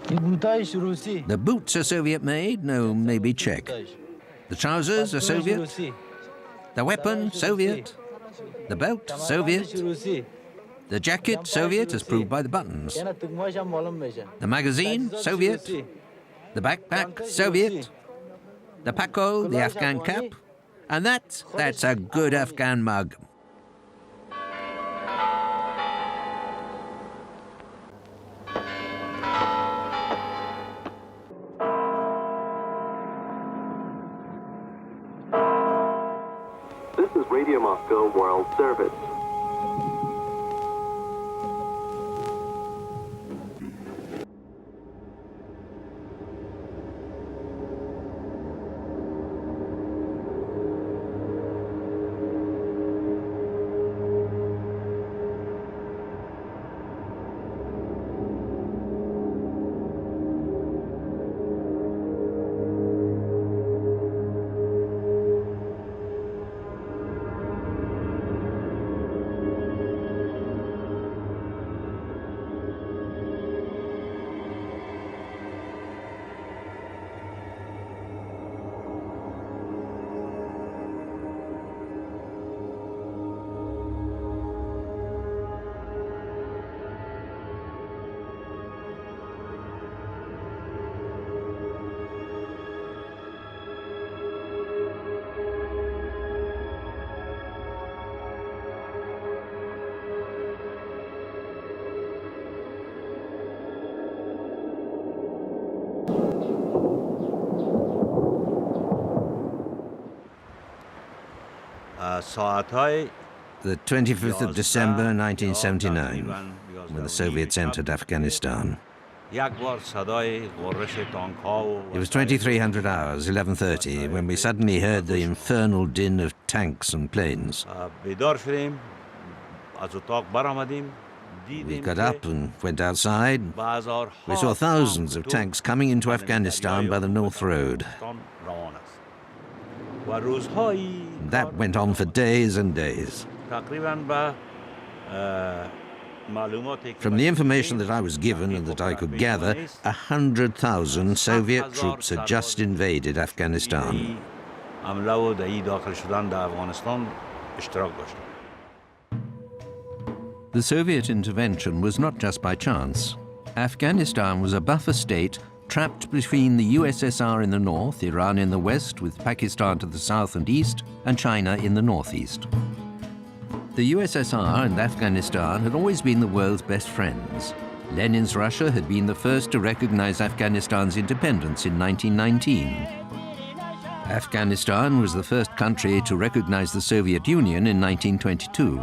The boots are Soviet-made, no, maybe Czech. The trousers are Soviet. The weapon, Soviet. The belt, Soviet. The jacket, Soviet, as proved by the buttons. The magazine, Soviet. The backpack, Soviet. The pako, the Afghan cap. And that's a good Afghan mug. This is Radio Moscow World Service. The 25th of December, 1979, when the Soviets entered Afghanistan. It was 2300 hours, 11:30, when we suddenly heard the infernal din of tanks and planes. We got up and went outside. We saw thousands of tanks coming into Afghanistan by the North Road. That went on for days and days. From the information that I was given and that I could gather, 100,000 Soviet troops had just invaded Afghanistan. The Soviet intervention was not just by chance. Afghanistan was a buffer state trapped between the USSR in the north, Iran in the west, with Pakistan to the south and east, and China in the northeast. The USSR and Afghanistan had always been the world's best friends. Lenin's Russia had been the first to recognize Afghanistan's independence in 1919. Afghanistan was the first country to recognize the Soviet Union in 1922.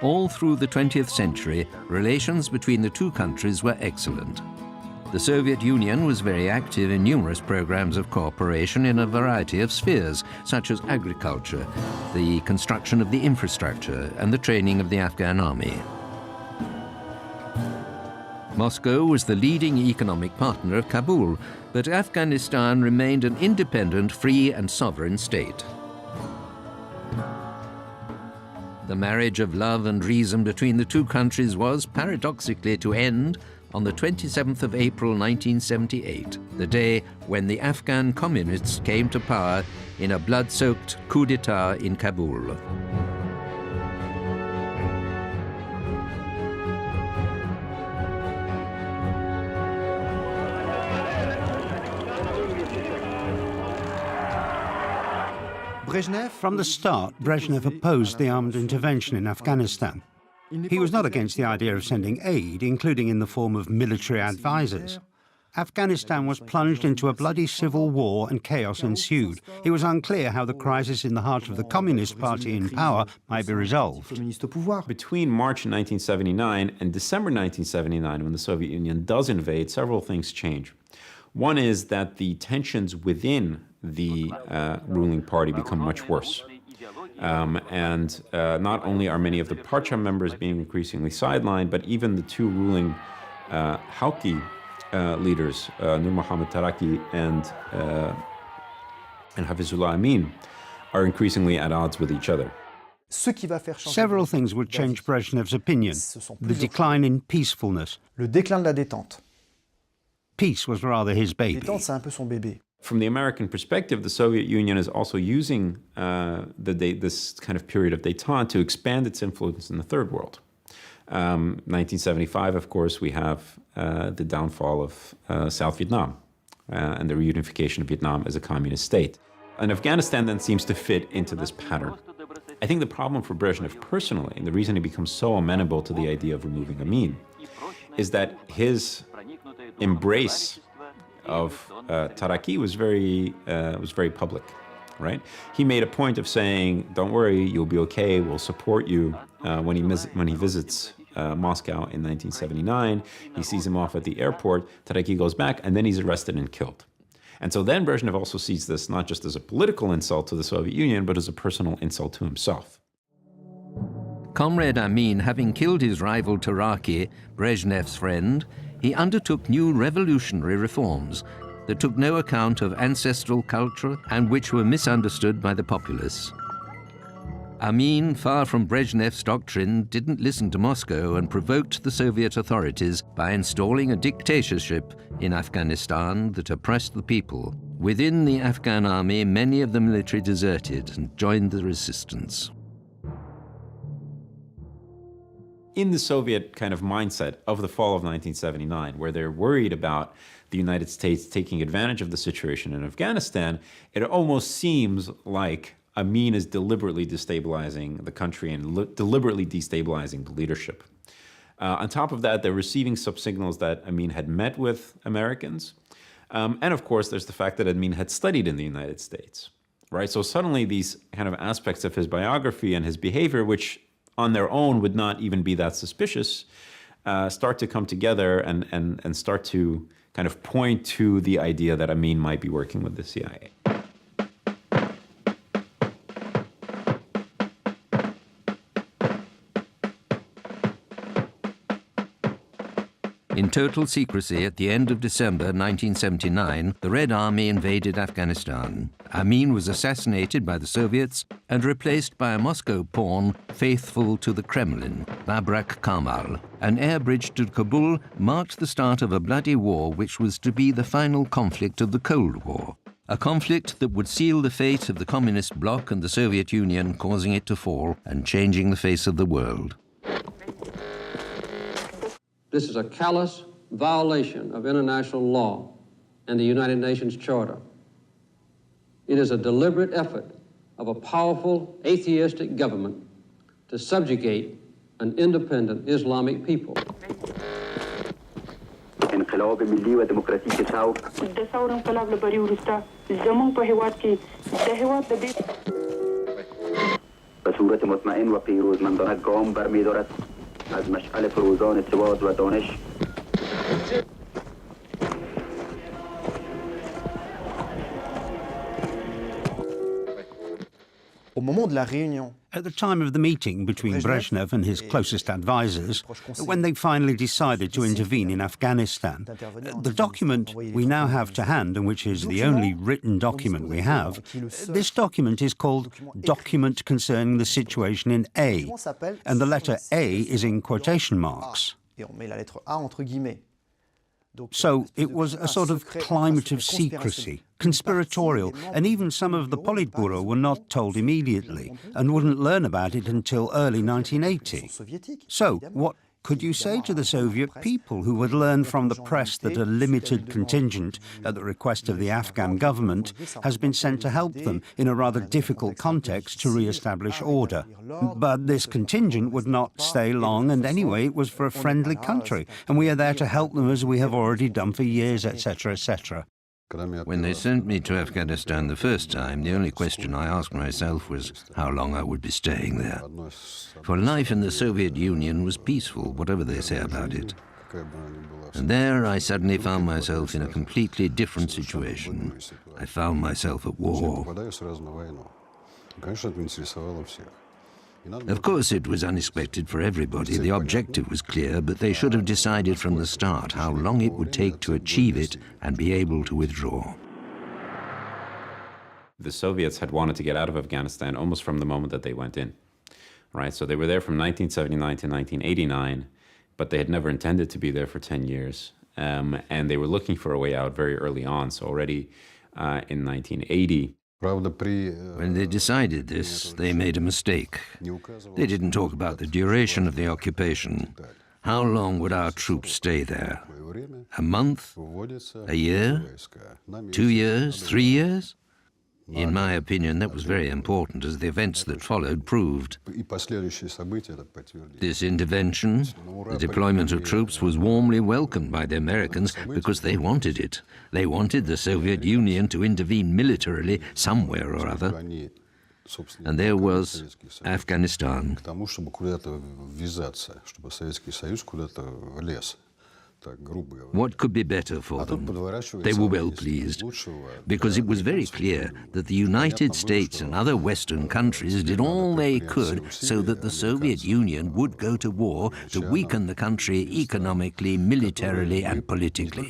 All through the 20th century, relations between the two countries were excellent. The Soviet Union was very active in numerous programs of cooperation in a variety of spheres, such as agriculture, the construction of the infrastructure, and the training of the Afghan army. Moscow was the leading economic partner of Kabul, but Afghanistan remained an independent, free, and sovereign state. The marriage of love and reason between the two countries was, paradoxically, to end on the 27th of April 1978, the day when the Afghan communists came to power in a blood-soaked coup d'etat in Kabul. From the start, Brezhnev opposed the armed intervention in Afghanistan. He was not against the idea of sending aid, including in the form of military advisors. Afghanistan was plunged into a bloody civil war and chaos ensued. It was unclear how the crisis in the heart of the Communist Party in power might be resolved. Between March 1979 and December 1979, when the Soviet Union does invade, several things change. One is that the tensions within the ruling party become much worse. Not only are many of the Parcham members being increasingly sidelined, but even the two ruling Houthi leaders, Nur Muhammad Taraki and Hafizullah Amin, are increasingly at odds with each other. Several things would change Brezhnev's opinion. The decline in peacefulness. Le déclin de la détente. Peace was rather his baby. Détente, c'est un peu son bébé. From the American perspective, the Soviet Union is also using this kind of period of détente to expand its influence in the Third World. 1975, of course, we have the downfall of South Vietnam and the reunification of Vietnam as a communist state. And Afghanistan then seems to fit into this pattern. I think the problem for Brezhnev personally, and the reason he becomes so amenable to the idea of removing Amin, is that his embrace of Taraki was very public, right? He made a point of saying, "Don't worry, you'll be okay. We'll support you." When he visits Moscow in 1979, he sees him off at the airport. Taraki goes back, and then he's arrested and killed. And so then Brezhnev also sees this not just as a political insult to the Soviet Union, but as a personal insult to himself. Comrade Amin having killed his rival Taraki, Brezhnev's friend, he undertook new revolutionary reforms that took no account of ancestral culture and which were misunderstood by the populace. Amin, far from Brezhnev's doctrine, didn't listen to Moscow and provoked the Soviet authorities by installing a dictatorship in Afghanistan that oppressed the people. Within the Afghan army, many of the military deserted and joined the resistance. In the Soviet kind of mindset of the fall of 1979, where they're worried about the United States taking advantage of the situation in Afghanistan, it almost seems like Amin is deliberately destabilizing the country and deliberately destabilizing the leadership. On top of that, they're receiving some signals that Amin had met with Americans. And of course, there's the fact that Amin had studied in the United States, right? So suddenly these kind of aspects of his biography and his behavior, which on their own would not even be that suspicious, start to come together and start to kind of point to the idea that Amin might be working with the CIA. In total secrecy, at the end of December 1979, the Red Army invaded Afghanistan. Amin was assassinated by the Soviets and replaced by a Moscow pawn faithful to the Kremlin, Babrak Karmal. An air bridge to Kabul marked the start of a bloody war which was to be the final conflict of the Cold War. A conflict that would seal the fate of the Communist bloc and the Soviet Union, causing it to fall and changing the face of the world. This is a callous violation of international law and the United Nations Charter. It is a deliberate effort of a powerful atheistic government to subjugate an independent Islamic people. انقلاب ملی و دموکراتیک ثور د ثور انقلاب لپاره ورسته زموږ په هیواد کې د هیواد د بیت به صورت مطمئن و پیروزمندانه گام برمی‌دارد از مشعل فروزان سواد و دانش. Au moment de la réunion, At the time of the meeting between Brezhnev and his closest advisors, when they finally decided to intervene in Afghanistan, the document we now have to hand, and which is the only written document we have, this document is called Document Concerning the Situation in A, and the letter A is in quotation marks. et on met la lettre A entre guillemets. So it was a sort of climate of secrecy, conspiratorial, and even some of the Politburo were not told immediately and wouldn't learn about it until early 1980. So what could you say to the Soviet people who would learn from the press that a limited contingent, at the request of the Afghan government, has been sent to help them in a rather difficult context to re-establish order? But this contingent would not stay long, and anyway it was for a friendly country, and we are there to help them as we have already done for years, etc., etc. When they sent me to Afghanistan the first time, the only question I asked myself was how long I would be staying there. For life in the Soviet Union was peaceful, whatever they say about it. And there I suddenly found myself in a completely different situation. I found myself at war. Of course, it was unexpected for everybody. The objective was clear, but they should have decided from the start how long it would take to achieve it and be able to withdraw. The Soviets had wanted to get out of Afghanistan almost from the moment that they went in. right? So they were there from 1979 to 1989, but they had never intended to be there for 10 years. And they were looking for a way out very early on. So already in 1980, When they decided this, they made a mistake. They didn't talk about the duration of the occupation. How long would our troops stay there? A month? A year? 2 years? 3 years? In my opinion, that was very important, as the events that followed proved. This intervention, the deployment of troops, was warmly welcomed by the Americans because they wanted it. They wanted the Soviet Union to intervene militarily somewhere or other. And there was Afghanistan. What could be better for them? They were well pleased, because it was very clear that the United States and other Western countries did all they could so that the Soviet Union would go to war to weaken the country economically, militarily, and politically.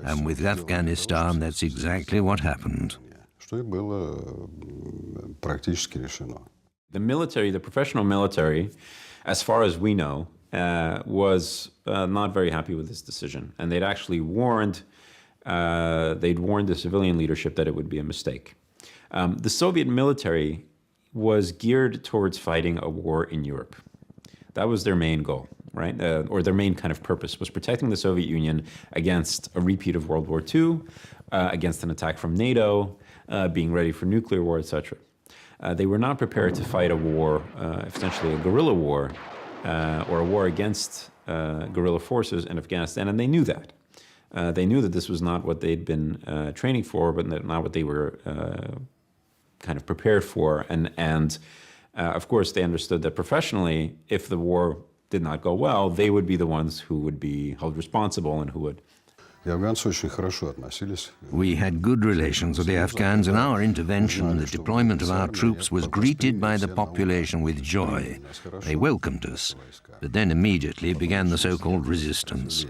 And with Afghanistan, that's exactly what happened. The military, the professional military, as far as we know, was not very happy with this decision, and they'd actually warned the civilian leadership that it would be a mistake. The Soviet military was geared towards fighting a war in Europe. That was their main goal, right? Or their main kind of purpose was protecting the Soviet Union against a repeat of World War II, against an attack from NATO, being ready for nuclear war, etc. They were not prepared to fight a war, essentially a guerrilla war, or a war against guerrilla forces in Afghanistan, and they knew that. They knew that this was not what they'd been training for, but not what they were kind of prepared for. And of course, they understood that professionally, if the war did not go well, they would be the ones who would be held responsible and who would. We had good relations with the Afghans, and our intervention, the deployment of our troops, was greeted by the population with joy. They welcomed us, but then immediately began the so-called resistance.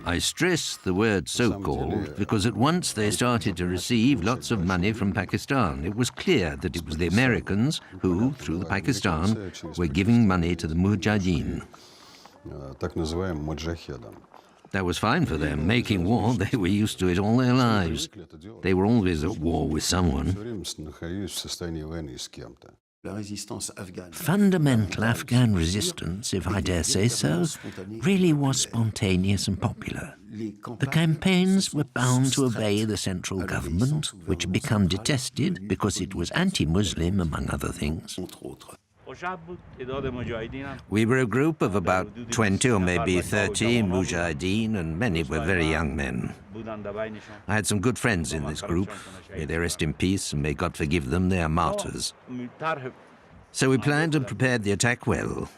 I stress the word so-called because at once they started to receive lots of money from Pakistan. It was clear that it was the Americans who, through Pakistan, were giving money to the Mujahideen. That was fine for them. Making war, they were used to it all their lives. They were always at war with someone. Fundamental Afghan resistance, if I dare say so, really was spontaneous and popular. The campaigns were bound to obey the central government, which had become detested because it was anti-Muslim, among other things. We were a group of about 20 or maybe 30 Mujahideen, and many were very young men. I had some good friends in this group. May they rest in peace, and may God forgive them, they are martyrs. So we planned and prepared the attack well.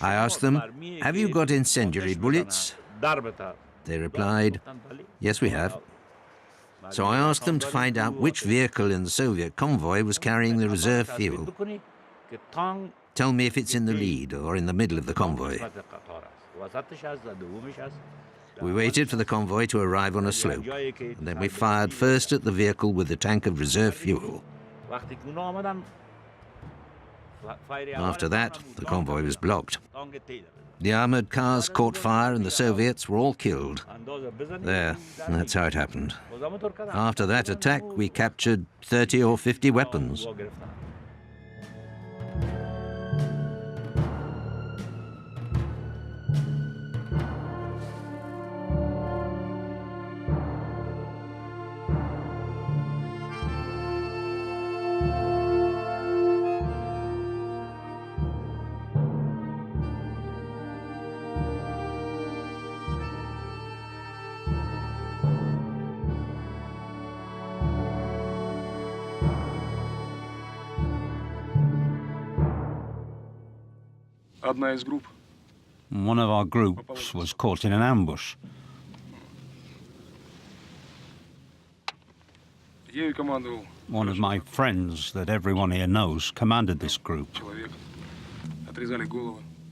I asked them, "Have you got incendiary bullets?" They replied, "Yes, we have." So I asked them to find out which vehicle in the Soviet convoy was carrying the reserve fuel. Tell me if it's in the lead or in the middle of the convoy. We waited for the convoy to arrive on a slope, and then we fired first at the vehicle with the tank of reserve fuel. After that, the convoy was blocked. The armored cars caught fire and the Soviets were all killed. There, that's how it happened. After that attack, we captured 30 or 50 weapons. One of our groups was caught in an ambush. One of my friends that everyone here knows commanded this group.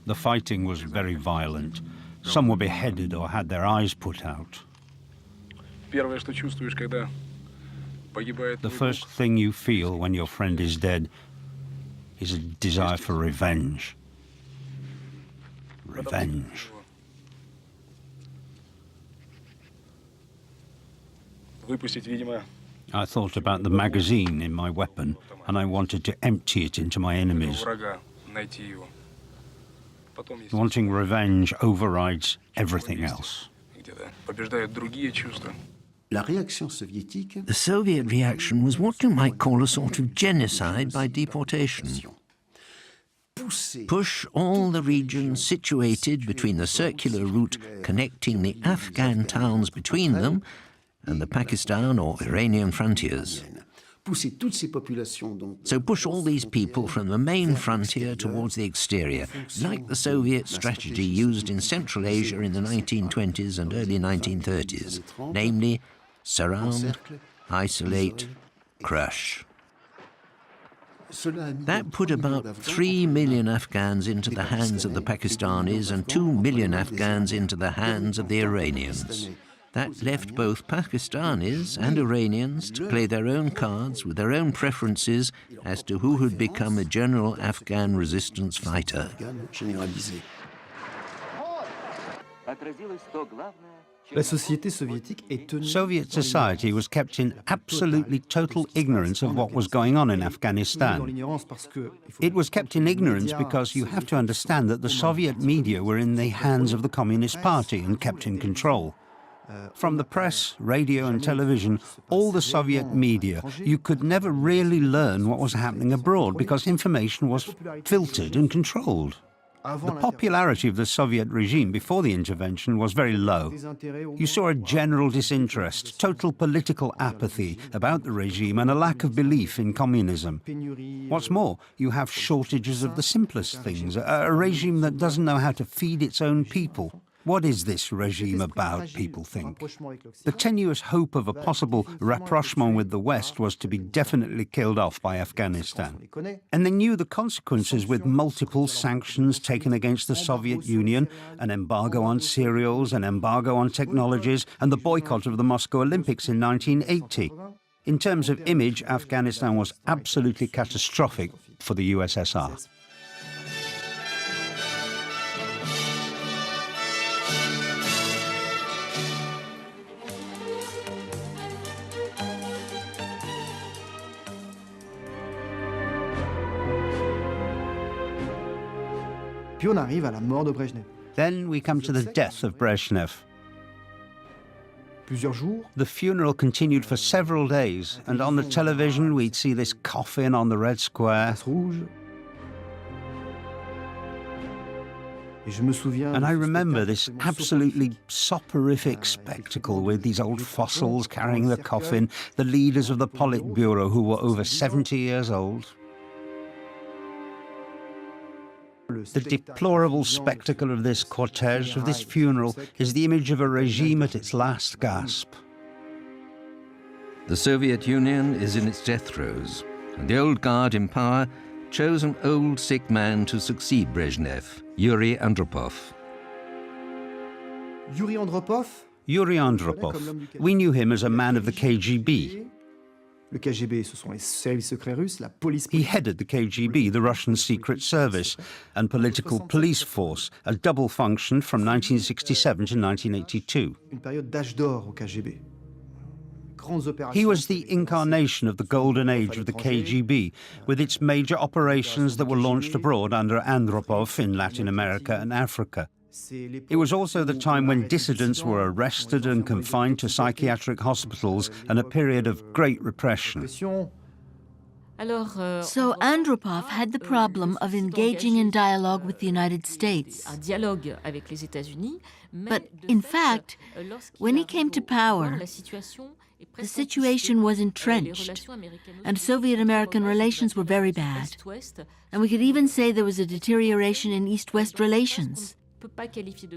The fighting was very violent. Some were beheaded or had their eyes put out. The first thing you feel when your friend is dead is a desire for revenge. Revenge. I thought about the magazine in my weapon, and I wanted to empty it into my enemies. Wanting revenge overrides everything else. The Soviet reaction was what you might call a sort of genocide by deportation. Push all the regions situated between the circular route connecting the Afghan towns between them and the Pakistan or Iranian frontiers. So push all these people from the main frontier towards the exterior, like the Soviet strategy used in Central Asia in the 1920s and early 1930s, namely surround, isolate, crush. That put about 3 million Afghans into the hands of the Pakistanis and 2 million Afghans into the hands of the Iranians. That left both Pakistanis and Iranians to play their own cards with their own preferences as to who would become a general Afghan resistance fighter. Soviet society was kept in absolutely total ignorance of what was going on in Afghanistan. It was kept in ignorance because you have to understand that the Soviet media were in the hands of the Communist Party and kept in control. From the press, radio and television, all the Soviet media, you could never really learn what was happening abroad because information was filtered and controlled. The popularity of the Soviet regime before the intervention was very low. You saw a general disinterest, total political apathy about the regime and a lack of belief in communism. What's more, you have shortages of the simplest things, a regime that doesn't know how to feed its own people. What is this regime about, people think? The tenuous hope of a possible rapprochement with the West was to be definitely killed off by Afghanistan. And they knew the consequences with multiple sanctions taken against the Soviet Union, an embargo on cereals, an embargo on technologies, and the boycott of the Moscow Olympics in 1980. In terms of image, Afghanistan was absolutely catastrophic for the USSR. Puis on arrive à la mort de Brejnev. Then we come to the death of Brezhnev. Plusieurs jours. The funeral continued for several days, and on the television we'd see this coffin on the Red Square. And I remember this absolutely soporific spectacle with these old fossils carrying the coffin, the leaders of the Politburo who were over 70 years old. The deplorable spectacle of this cortege, of this funeral, is the image of a regime at its last gasp. The Soviet Union is in its death throes, and the old guard in power chose an old sick man to succeed Brezhnev, Yuri Andropov. Yuri Andropov? Yuri Andropov. We knew him as a man of the KGB. Le KGB, ce sont les services secrets russes, la police. He headed the KGB, the Russian secret service, and political police force, a double function from 1967 to 1982. Une période d'âge d'or au KGB. He was the incarnation of the golden age of the KGB, with its major operations that were launched abroad under Andropov in Latin America and Africa. It was also the time when dissidents were arrested and confined to psychiatric hospitals and a period of great repression. So Andropov had the problem of engaging in dialogue with the United States. But in fact, when he came to power, the situation was entrenched, and Soviet-American relations were very bad. And we could even say there was a deterioration in East-West relations.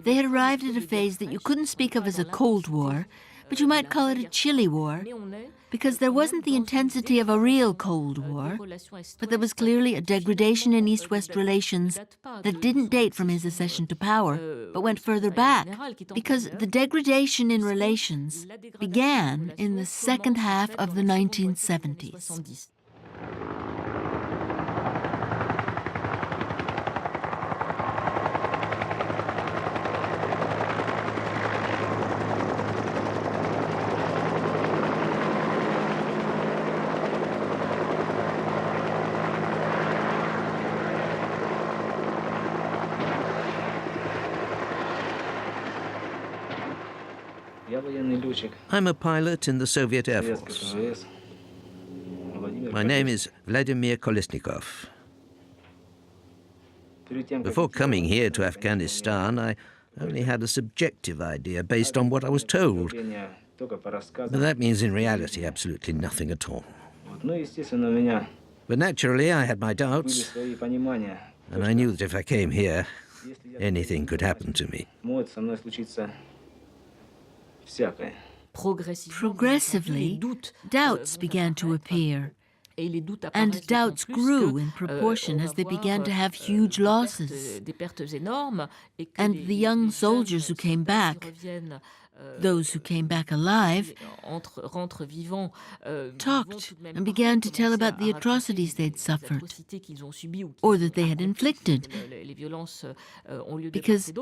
They had arrived at a phase that you couldn't speak of as a Cold War, but you might call it a chilly war, because there wasn't the intensity of a real Cold War, but there was clearly a degradation in East-West relations that didn't date from his accession to power, but went further back, because the degradation in relations began in the second half of the 1970s. I'm a pilot in the Soviet Air Force. My name is Vladimir Kolesnikov. Before coming here to Afghanistan, I only had a subjective idea based on what I was told. But that means in reality absolutely nothing at all. But naturally I had my doubts, and I knew that if I came here, anything could happen to me. Progressively, doubts began to appear, and doubts grew in proportion as they began to have huge losses. And the young soldiers who came back, those who came back alive, talked and began to tell about the atrocities they'd suffered or that they had inflicted, because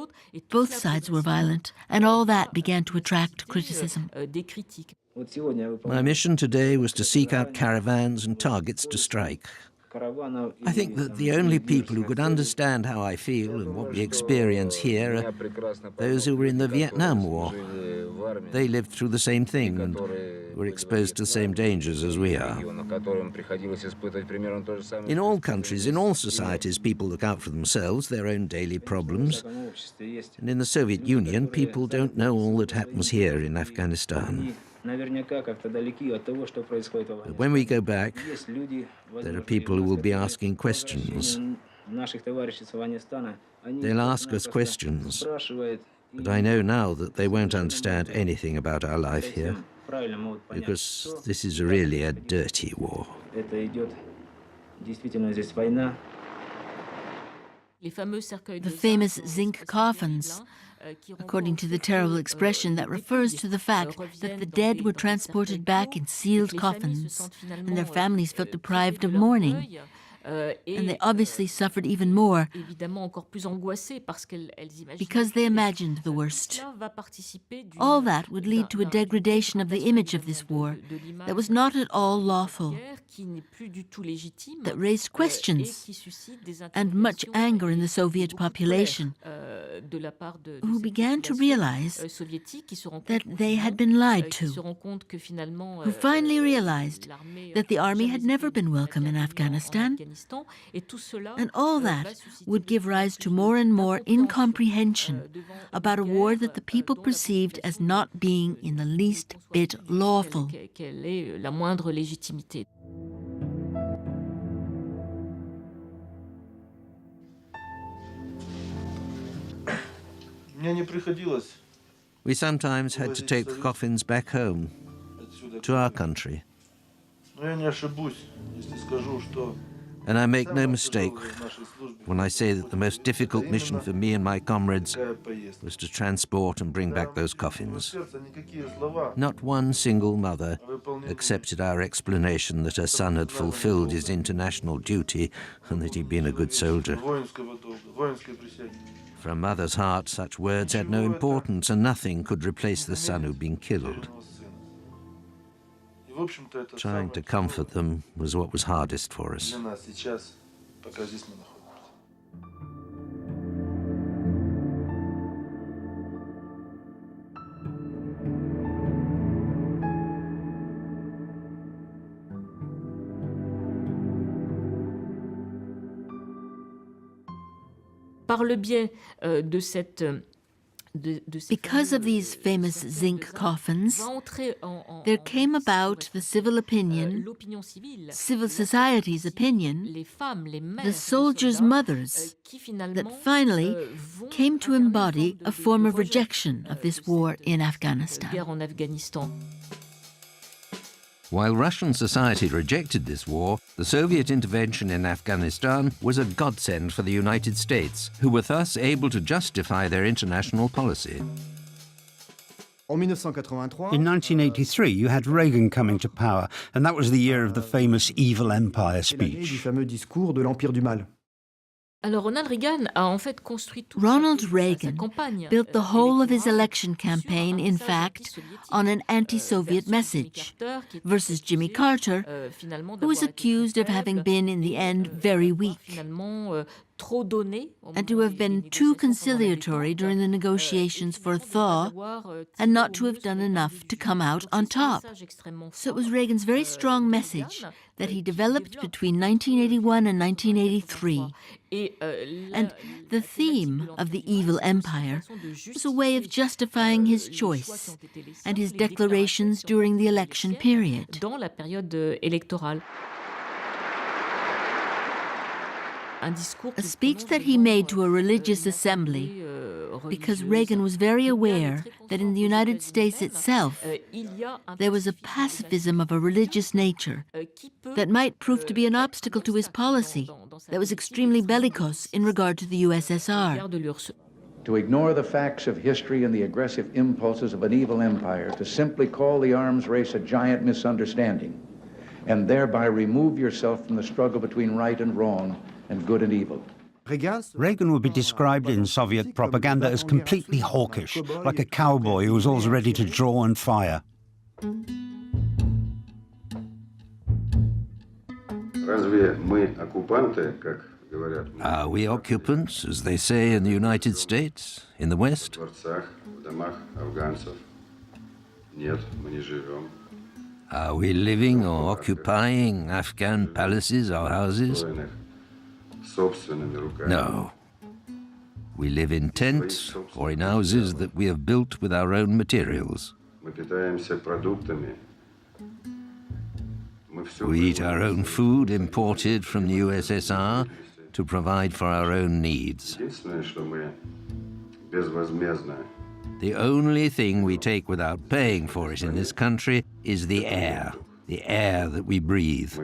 both sides were violent, and all that began to attract criticism. My mission today was to seek out caravans and targets to strike. I think that the only people who could understand how I feel and what we experience here are those who were in the Vietnam War. They lived through the same thing and were exposed to the same dangers as we are. In all countries, in all societies, people look out for themselves, their own daily problems. And in the Soviet Union, people don't know all that happens here in Afghanistan. But when we go back, there are people who will be asking questions. They'll ask us questions, but I know now that they won't understand anything about our life here, because this is really a dirty war. The famous zinc coffins, according to the terrible expression that refers to the fact that the dead were transported back in sealed coffins and their families felt deprived of mourning. And they obviously suffered even more because they imagined the worst. All that would lead to a degradation of the image of this war that was not at all lawful, that raised questions and much anger in the Soviet population, who began to realize that they had been lied to, who finally realized that the army had never been welcome in Afghanistan. And all that would give rise to more and more incomprehension about a war that the people perceived as not being in the least bit lawful. We sometimes had to take the coffins back home, to our country. And I make no mistake when I say that the most difficult mission for me and my comrades was to transport and bring back those coffins. Not one single mother accepted our explanation that her son had fulfilled his international duty and that he'd been a good soldier. For a mother's heart, such words had no importance, and nothing could replace the son who'd been killed. Trying to comfort them was what was hardest for us. Par le biais de cette Because of these famous zinc coffins, there came about the civil opinion, civil society's opinion, the soldiers' mothers, that finally came to embody a form of rejection of this war in Afghanistan. While Russian society rejected this war, the Soviet intervention in Afghanistan was a godsend for the United States, who were thus able to justify their international policy. In 1983, you had Reagan coming to power, and that was the year of the famous Evil Empire speech. Ronald Reagan built the whole of his election campaign, in fact, on an anti-Soviet message, versus Jimmy Carter, who was accused of having been, in the end, very weak, and to have been too conciliatory during the negotiations for a thaw, and not to have done enough to come out on top. So it was Reagan's very strong message that he developed between 1981 and 1983. And the theme of the evil empire was a way of justifying his choice and his declarations during the election period. A speech that he made to a religious assembly, because Reagan was very aware that in the United States itself there was a pacifism of a religious nature that might prove to be an obstacle to his policy that was extremely bellicose in regard to the USSR. To ignore the facts of history and the aggressive impulses of an evil empire, to simply call the arms race a giant misunderstanding, and thereby remove yourself from the struggle between right and wrong and good and evil. Reagan would be described in Soviet propaganda as completely hawkish, like a cowboy who was always ready to draw and fire. Are we occupants, as they say in the United States, in the West? Are we living or occupying Afghan palaces or houses? No. We live in tents or in houses that we have built with our own materials. We eat our own food imported from the USSR to provide for our own needs. The only thing we take without paying for it in this country is the air that we breathe.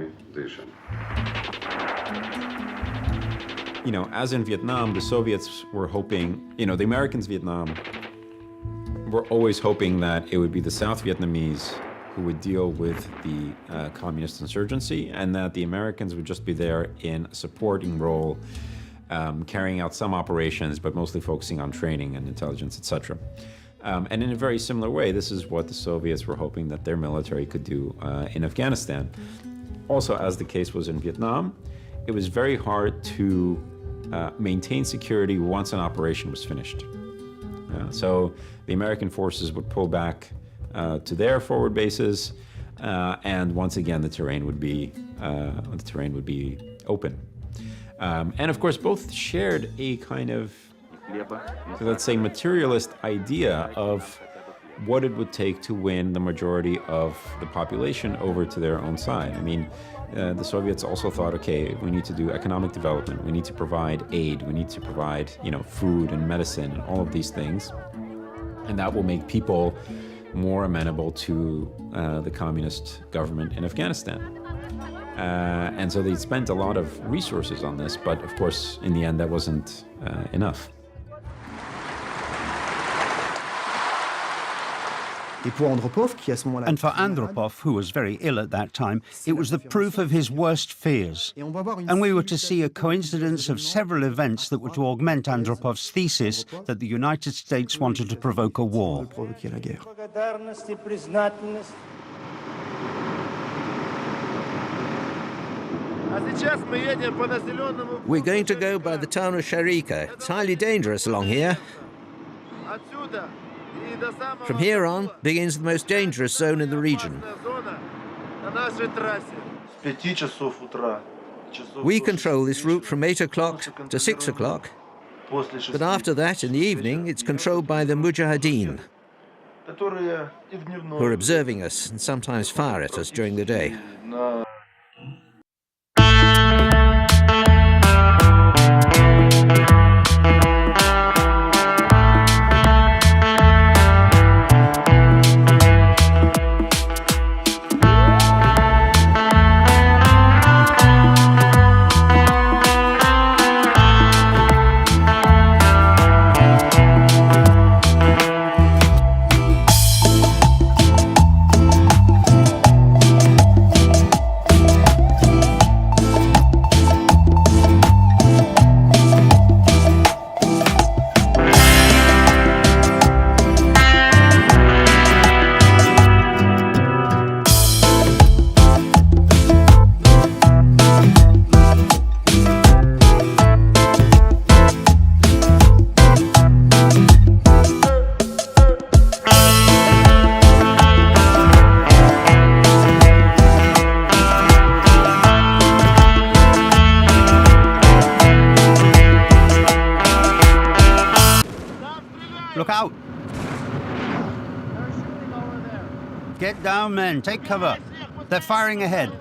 You know, as in Vietnam, the Soviets were hoping, the Americans Vietnam were always hoping that it would be the South Vietnamese who would deal with the communist insurgency, and that the Americans would just be there in a supporting role, carrying out some operations, but mostly focusing on training and intelligence, etc. And in a very similar way, this is what the Soviets were hoping that their military could do in Afghanistan. Also, as the case was in Vietnam, it was very hard to maintain security once an operation was finished. So the American forces would pull back to their forward bases, and once again the terrain would be open. And of course, both shared a kind of, let's say, materialist idea of what it would take to win the majority of the population over to their own side. I mean, the Soviets also thought, okay, we need to do economic development, we need to provide aid, we need to provide, food and medicine and all of these things, and that will make people more amenable to the communist government in Afghanistan. And so they spent a lot of resources on this, but of course, in the end, that wasn't enough. And for Andropov, who was very ill at that time, it was the proof of his worst fears. And we were to see a coincidence of several events that were to augment Andropov's thesis that the United States wanted to provoke a war. We're going to go by the town of Sharika. It's highly dangerous along here. From here on begins the most dangerous zone in the region. We control this route from 8 o'clock to 6 o'clock. But after that, in the evening, it's controlled by the Mujahideen, who are observing us and sometimes fire at us during the day. Look out! Get down, men. Take cover. They're firing ahead.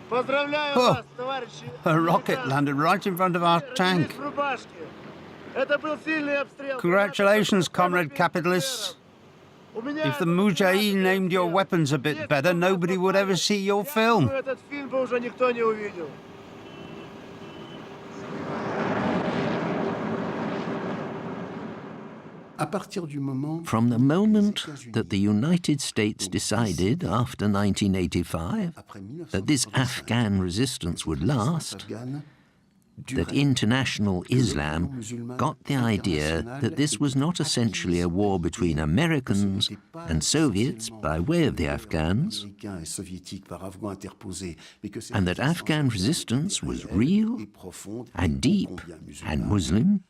Oh, a rocket landed right in front of our tank. Congratulations, comrade capitalists. If the Mujahideen aimed your weapons a bit better, nobody would ever see your film. From the moment that the United States decided, after 1985, that this Afghan resistance would last, that international Islam got the idea that this was not essentially a war between Americans and Soviets by way of the Afghans, and that Afghan resistance was real and deep and Muslim.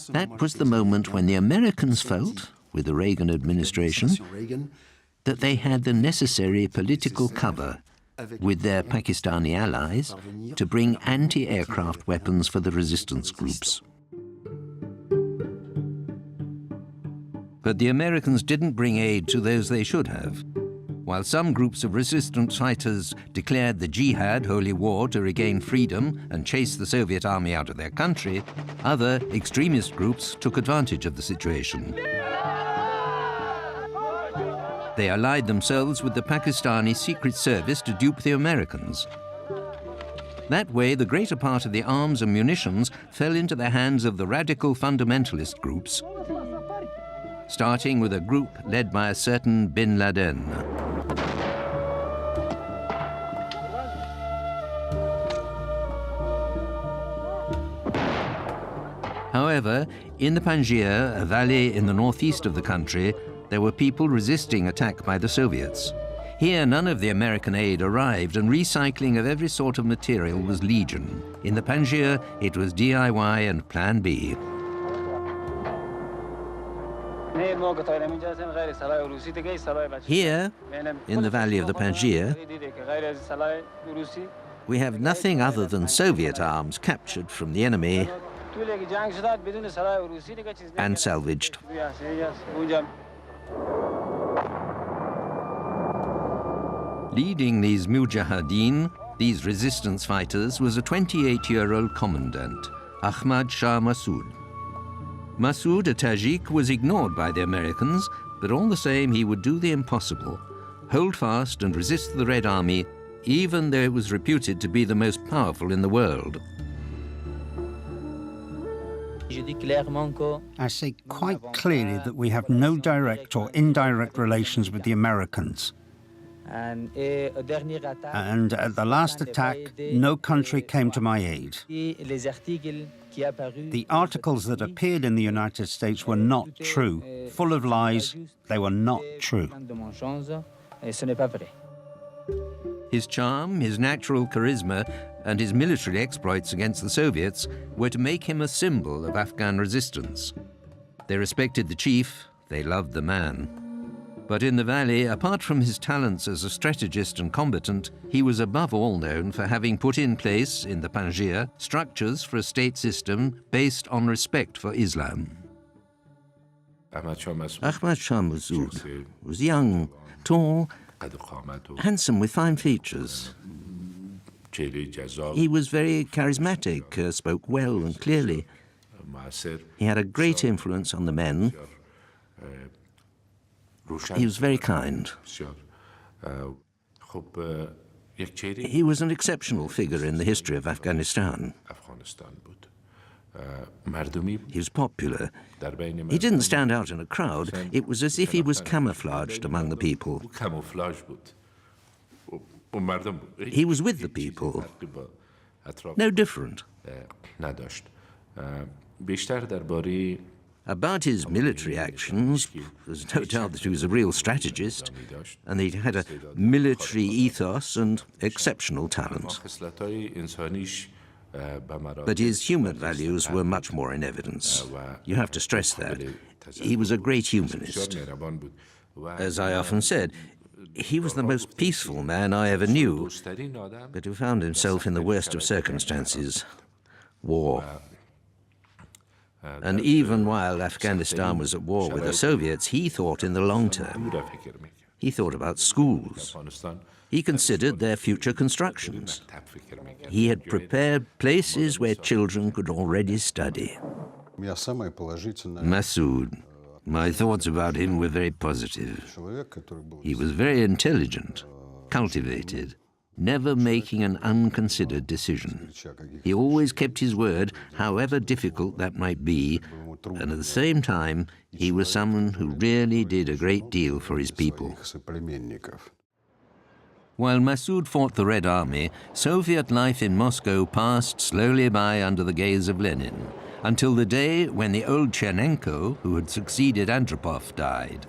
That was the moment when the Americans felt, with the Reagan administration, that they had the necessary political cover with their Pakistani allies to bring anti-aircraft weapons for the resistance groups. But the Americans didn't bring aid to those they should have. While some groups of resistance fighters declared the jihad, holy war, to regain freedom and chase the Soviet army out of their country, other extremist groups took advantage of the situation. They allied themselves with the Pakistani Secret Service to dupe the Americans. That way, the greater part of the arms and munitions fell into the hands of the radical fundamentalist groups, starting with a group led by a certain Bin Laden. However, in the Panjshir, a valley in the northeast of the country, there were people resisting attack by the Soviets. Here, none of the American aid arrived, and recycling of every sort of material was legion. In the Panjshir, it was DIY and Plan B. Here, in the valley of the Panjshir, we have nothing other than Soviet arms captured from the enemy and salvaged. Leading these Mujahideen, these resistance fighters, was a 28-year-old commandant, Ahmad Shah Massoud. Massoud, a Tajik, was ignored by the Americans, but all the same he would do the impossible, hold fast and resist the Red Army, even though it was reputed to be the most powerful in the world. I say quite clearly that we have no direct or indirect relations with the Americans. And at the last attack, no country came to my aid. The articles that appeared in the United States were not true. Full of lies, they were not true. His charm, his natural charisma, and his military exploits against the Soviets were to make him a symbol of Afghan resistance. They respected the chief, they loved the man. But in the valley, apart from his talents as a strategist and combatant, he was above all known for having put in place, in the Panjshir, structures for a state system based on respect for Islam. Ahmad Shah Massoud was young, tall, handsome with fine features. He was very charismatic, spoke well and clearly. He had a great influence on the men. He was very kind. He was an exceptional figure in the history of Afghanistan. He was popular. He didn't stand out in a crowd. It was as if he was camouflaged among the people. He was with the people. No different. About his military actions, there's no doubt that he was a real strategist, and he had a military ethos and exceptional talent. But his human values were much more in evidence. You have to stress that. He was a great humanist. As I often said, he was the most peaceful man I ever knew, but who found himself in the worst of circumstances, war. And even while Afghanistan was at war with the Soviets, he thought in the long term. He thought about schools. He considered their future constructions. He had prepared places where children could already study. Massoud, my thoughts about him were very positive. He was very intelligent, cultivated, never making an unconsidered decision. He always kept his word, however difficult that might be, and at the same time, he was someone who really did a great deal for his people. While Massoud fought the Red Army, Soviet life in Moscow passed slowly by under the gaze of Lenin, until the day when the old Chernenko, who had succeeded Andropov, died.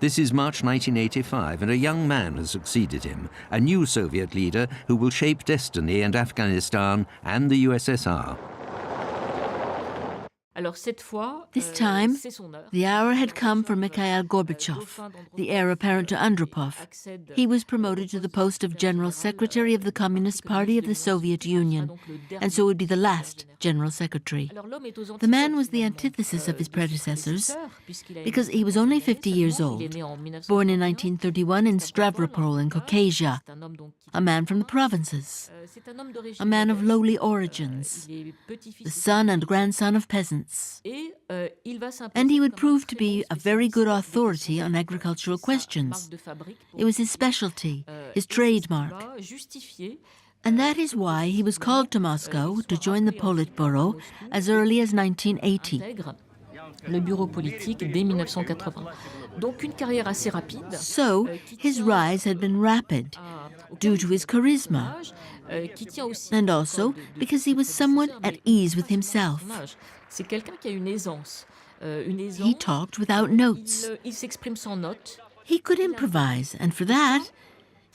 This is March 1985, and a young man has succeeded him, a new Soviet leader who will shape destiny in Afghanistan and the USSR. This time, the hour had come for Mikhail Gorbachev, the heir apparent to Andropov. He was promoted to the post of General Secretary of the Communist Party of the Soviet Union, and so would be the last General Secretary. The man was the antithesis of his predecessors, because he was only 50 years old, born in 1931 in Stavropol in Caucasia, a man from the provinces, a man of lowly origins, the son and grandson of peasants. And he would prove to be a very good authority on agricultural questions. It was his specialty, his trademark. And that is why he was called to Moscow to join the Politburo as early as 1980. Le bureau politique dès 1980. Donc une carrière assez rapide. So, his rise had been rapid, due to his charisma, and also because he was somewhat at ease with himself. C'est quelqu'un qui a une aisance. He talked without notes. Il s'exprime sans notes. He could improvise, and for that,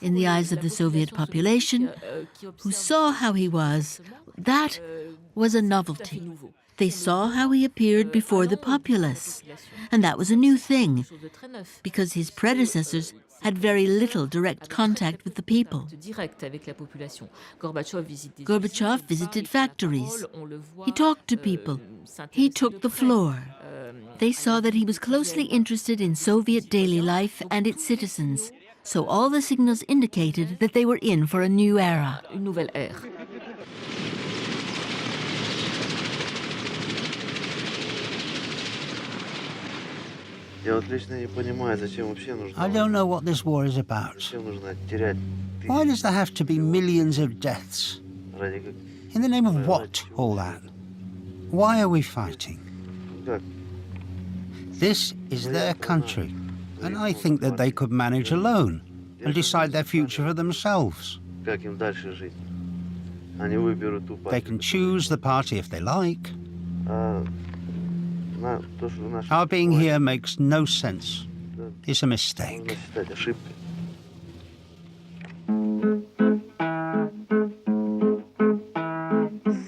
in the eyes of the Soviet population, who saw how he was, that was a novelty. They saw how he appeared before the populace, and that was a new thing, because his predecessors had very little direct contact with the people. Gorbachev visited factories. He talked to people. He took the floor. They saw that he was closely interested in Soviet daily life and its citizens, so all the signals indicated that they were in for a new era. Une nouvelle ère. I don't know what this war is about. Why does there have to be millions of deaths? In the name of what, all that? Why are we fighting? This is their country, and I think that they could manage alone and decide their future for themselves. They can choose the party if they like. Our being here makes no sense. It's a mistake.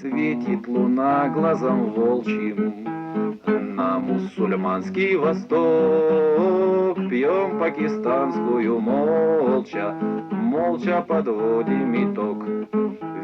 Светит луна глазом волчьим, нам мусульманский Восток, пьем пакистанскую молча, молча подводим итог.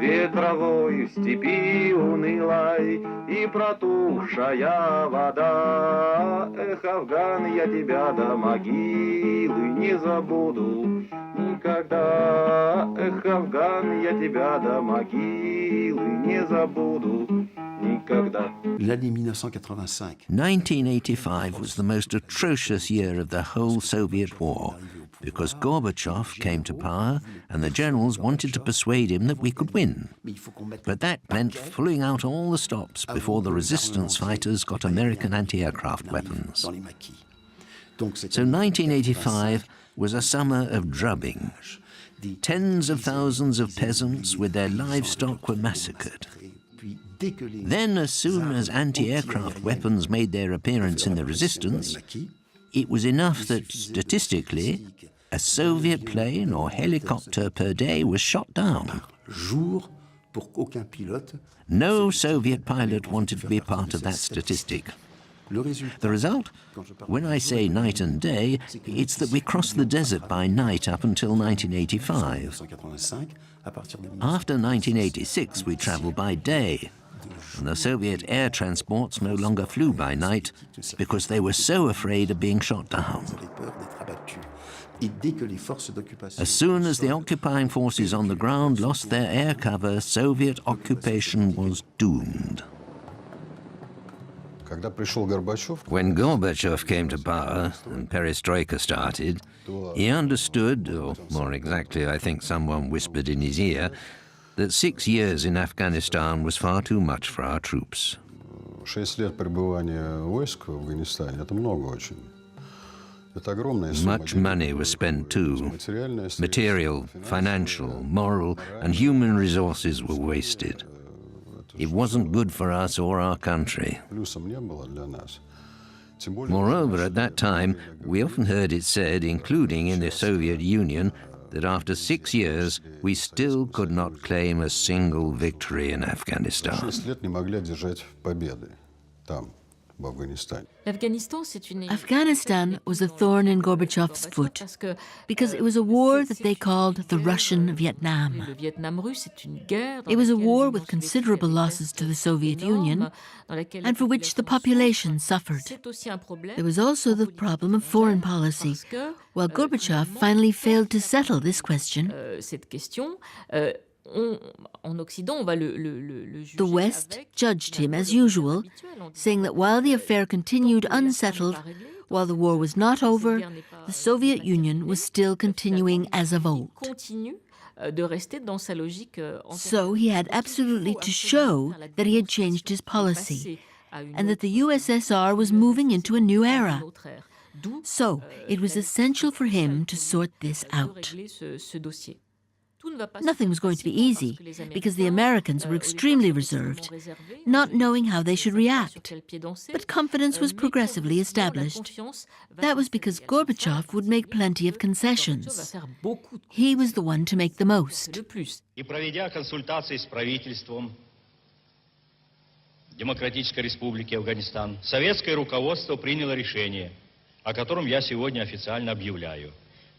Ветровой в степи унылой и протухшая вода. Эх, Афган, я тебя до могилы не забуду никогда. Эх, Афган, я тебя до могилы не забуду никогда. L'année 1985. 1985 was the most atrocious year of the whole Soviet war, because Gorbachev came to power and the generals wanted to persuade him that we could win. But that meant pulling out all the stops before the resistance fighters got American anti-aircraft weapons. So 1985 was a summer of drubbing. Tens of thousands of peasants with their livestock were massacred. Then, as soon as anti-aircraft weapons made their appearance in the resistance, it was enough that, statistically, a Soviet plane or helicopter per day was shot down. No Soviet pilot wanted to be part of that statistic. The result? When I say night and day, it's that we crossed the desert by night up until 1985. After 1986, we travelled by day, and the Soviet air transports no longer flew by night because they were so afraid of being shot down. As soon as the occupying forces on the ground lost their air cover, Soviet occupation was doomed. When Gorbachev came to power and perestroika started, he understood, or more exactly, I think someone whispered in his ear, that 6 years in Afghanistan was far too much for our troops. 6 лет пребывания войск в Афганистане – это много очень. Much money was spent too. Material, financial, moral, and human resources were wasted. It wasn't good for us or our country. Moreover, at that time, we often heard it said, including in the Soviet Union, that after 6 years, we still could not claim a single victory in Afghanistan. Afghanistan was a thorn in Gorbachev's foot because it was a war that they called the Russian Vietnam. It was a war with considerable losses to the Soviet Union and for which the population suffered. There was also the problem of foreign policy. While Gorbachev finally failed to settle this question, the West judged him as usual, saying that while the affair continued unsettled, while the war was not over, the Soviet Union was still continuing as of old. So he had absolutely to show that he had changed his policy and that the USSR was moving into a new era. So it was essential for him to sort this out. Nothing was going to be easy because the Americans were extremely reserved, not knowing how they should react. But confidence was progressively established. That was because Gorbachev would make plenty of concessions. He was the one to make the most. И проведя консультации с правительством Демократической Республики Афганистан, советское руководство приняло решение, о котором я сегодня официально объявляю.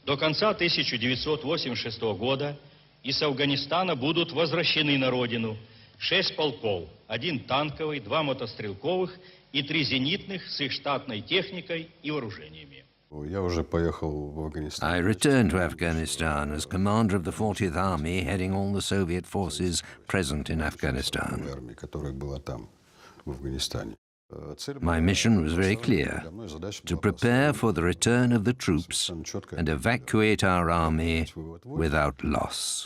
До конца 1986 года из Афганистана будут возвращены на родину 6 полков, 1 танковый, 2 мотострелковых и 3 зенитных с их штатной техникой и вооружениями. I returned to Afghanistan as commander of the 40th Army, heading all the Soviet forces present in Afghanistan. My mission was very clear: to prepare for the return of the troops and evacuate our army without loss.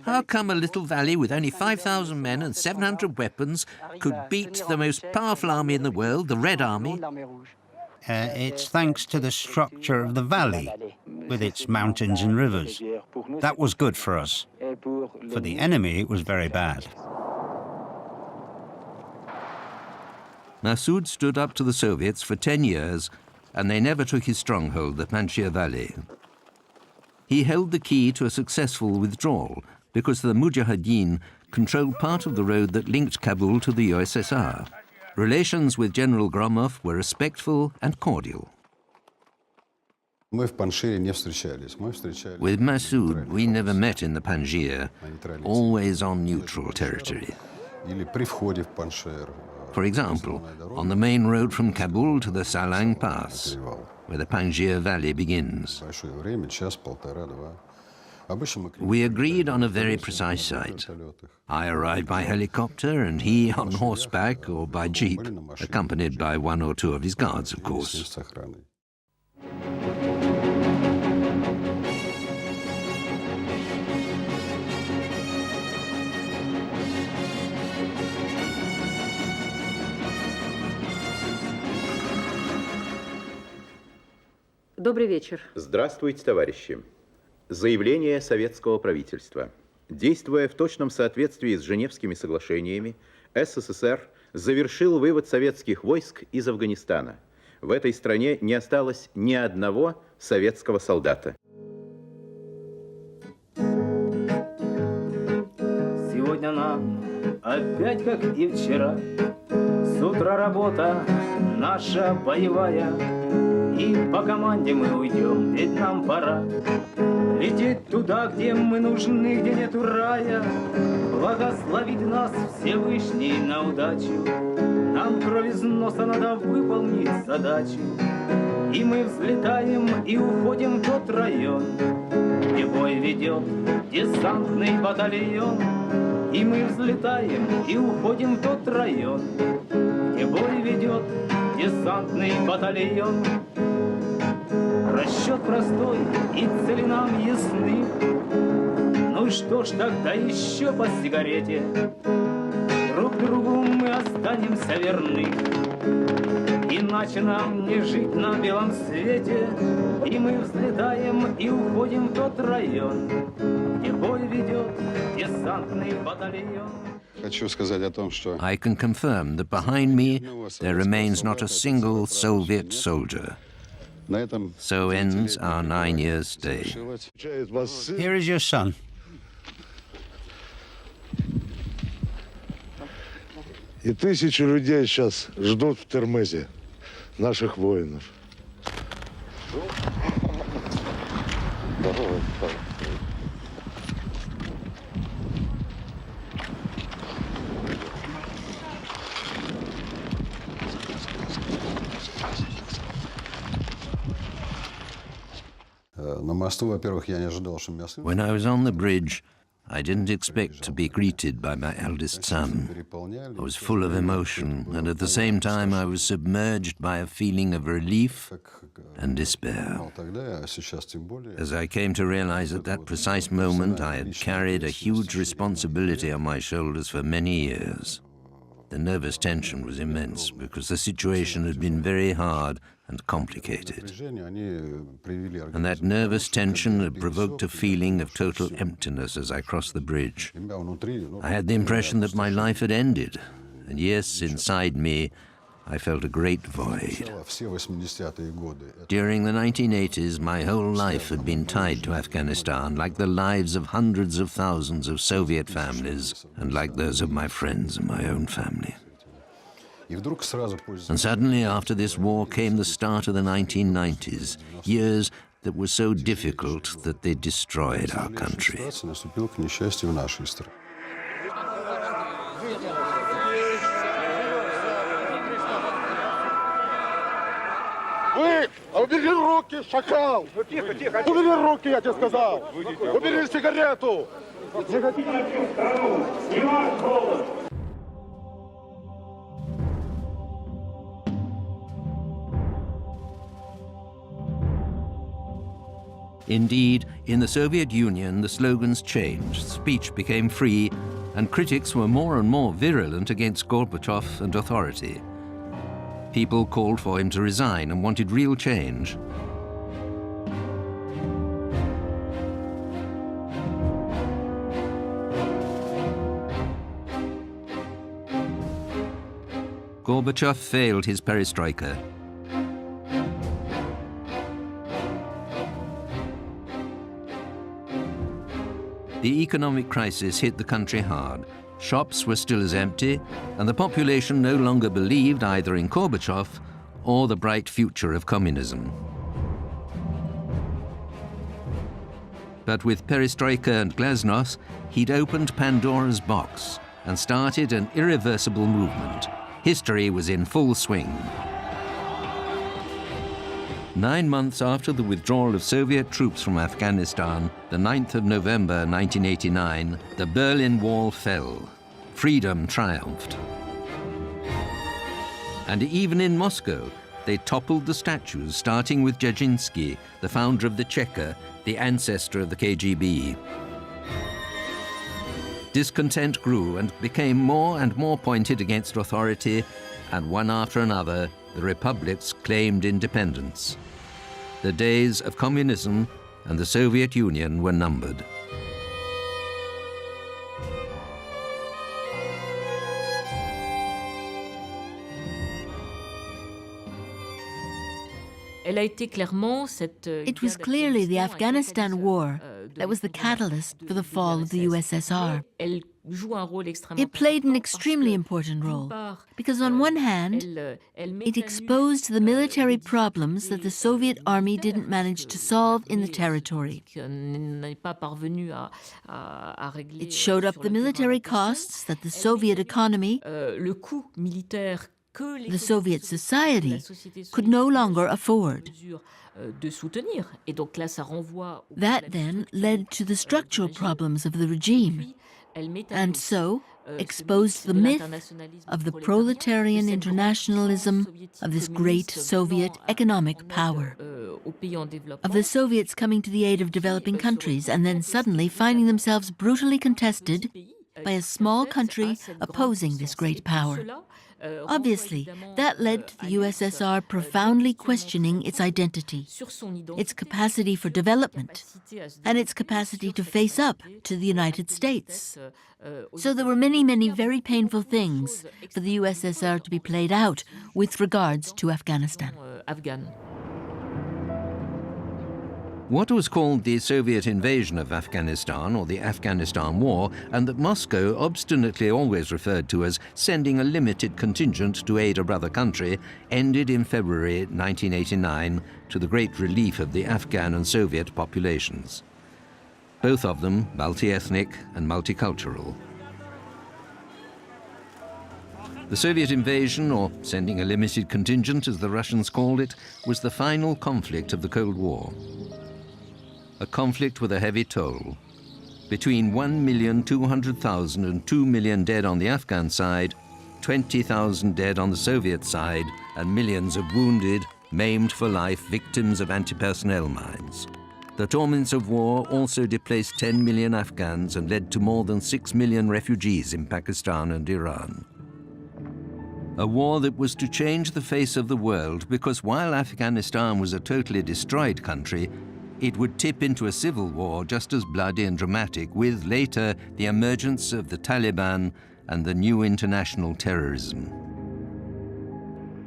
How come a little valley with only 5,000 men and 700 weapons could beat the most powerful army in the world, the Red Army? It's thanks to the structure of the valley, with its mountains and rivers. That was good for us. For the enemy, it was very bad. Massoud stood up to the Soviets for 10 years, and they never took his stronghold, the Panjshir Valley. He held the key to a successful withdrawal because the Mujahideen controlled part of the road that linked Kabul to the USSR. Relations with General Gromov were respectful and cordial. With Massoud, we never met in the Panjshir, always on neutral territory. For example, on the main road from Kabul to the Salang Pass, where the Panjshir Valley begins. We agreed on a very precise site. I arrived by helicopter and he on horseback or by jeep, accompanied by one or two of his guards, of course. Добрый вечер. Здравствуйте, товарищи. Заявление советского правительства. Действуя в точном соответствии с Женевскими соглашениями, СССР завершил вывод советских войск из Афганистана. В этой стране не осталось ни одного советского солдата. Сегодня нам опять, как и вчера, с утра работа наша боевая. И по команде мы уйдем, ведь нам пора лететь туда, где мы нужны, где нету рая. Благословить нас Всевышний на удачу. Нам кровь из носа надо выполнить задачу. И мы взлетаем и уходим в тот район, где бой ведет десантный батальон. И мы взлетаем и уходим в тот район, где бой ведет десантный батальон. Расчет простой и цели нам ясны. Ну и что ж тогда еще по сигарете? Друг другу мы останемся верны. Иначе нам не жить на белом свете. И мы взлетаем и уходим в тот район, где бой ведет десантный батальон. I can confirm that behind me there remains not a single Soviet soldier. So ends our 9-year stay. Here is your son. И тысячи людей сейчас ждут в Термезе наших воинов. When I was on the bridge, I didn't expect to be greeted by my eldest son. I was full of emotion, and at the same time I was submerged by a feeling of relief and despair. As I came to realize at that precise moment I had carried a huge responsibility on my shoulders for many years. The nervous tension was immense because the situation had been very hard and complicated. And that nervous tension had provoked a feeling of total emptiness as I crossed the bridge. I had the impression that my life had ended, and yes, inside me, I felt a great void. During the 1980s, my whole life had been tied to Afghanistan, like the lives of hundreds of thousands of Soviet families, and like those of my friends and my own family. And suddenly, after this war, came the start of the 1990s, years that were so difficult that they destroyed our country. Вы! Убери руки, шакал! Тихо, тихо! Убери руки, я тебе сказал! Убери сигарету! Indeed, in the Soviet Union, the slogans changed, speech became free, and critics were more and more virulent against Gorbachev and authority. People called for him to resign and wanted real change. Gorbachev failed his perestroika. The economic crisis hit the country hard, Shops were still as empty, and the population no longer believed either in Gorbachev or the bright future of communism. But with perestroika and glasnost, he'd opened Pandora's box and started an irreversible movement. History was in full swing. 9 months after the withdrawal of Soviet troops from Afghanistan, the 9th of November 1989, the Berlin Wall fell. Freedom triumphed. And even in Moscow, they toppled the statues, starting with Dzerzhinsky, the founder of the Cheka, the ancestor of the KGB. Discontent grew and became more and more pointed against authority, and one after another, the republics claimed independence. The days of communism and the Soviet Union were numbered. It was clearly the Afghanistan war that was the catalyst for the fall of the USSR. It played an extremely important role because on one hand, it exposed the military problems that the Soviet army didn't manage to solve in the territory. It showed up the military costs that the Soviet economy, the Soviet society, could no longer afford. That then led to the structural problems of the regime, and so exposed the myth of the proletarian internationalism of this great Soviet economic power, of the Soviets coming to the aid of developing countries and then suddenly finding themselves brutally contested by a small country opposing this great power. Obviously, that led to the USSR profoundly questioning its identity, its capacity for development, and its capacity to face up to the United States. So there were many, many very painful things for the USSR to be played out with regards to Afghanistan. What was called the Soviet invasion of Afghanistan, or the Afghanistan War, and that Moscow obstinately always referred to as sending a limited contingent to aid a brother country, ended in February 1989 to the great relief of the Afghan and Soviet populations. Both of them multi-ethnic and multicultural. The Soviet invasion, or sending a limited contingent as the Russians called it, was the final conflict of the Cold War. A conflict with a heavy toll. Between 1,200,000 and 2 million dead on the Afghan side, 20,000 dead on the Soviet side, and millions of wounded, maimed for life victims of anti-personnel mines. The torments of war also displaced 10 million Afghans and led to more than 6 million refugees in Pakistan and Iran. A war that was to change the face of the world because while Afghanistan was a totally destroyed country, it would tip into a civil war just as bloody and dramatic, with later the emergence of the Taliban and the new international terrorism.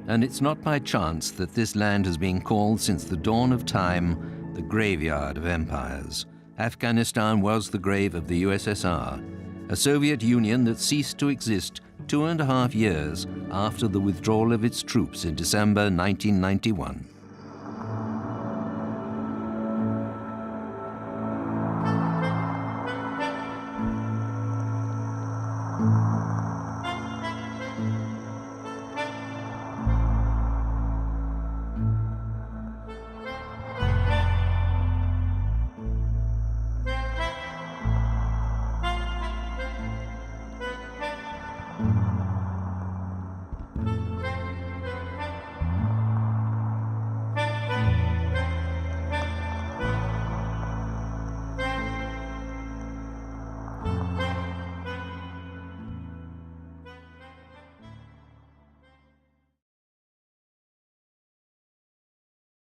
And it's not by chance that this land has been called since the dawn of time the graveyard of empires. Afghanistan was the grave of the USSR, a Soviet Union that ceased to exist 2.5 years after the withdrawal of its troops in December 1991.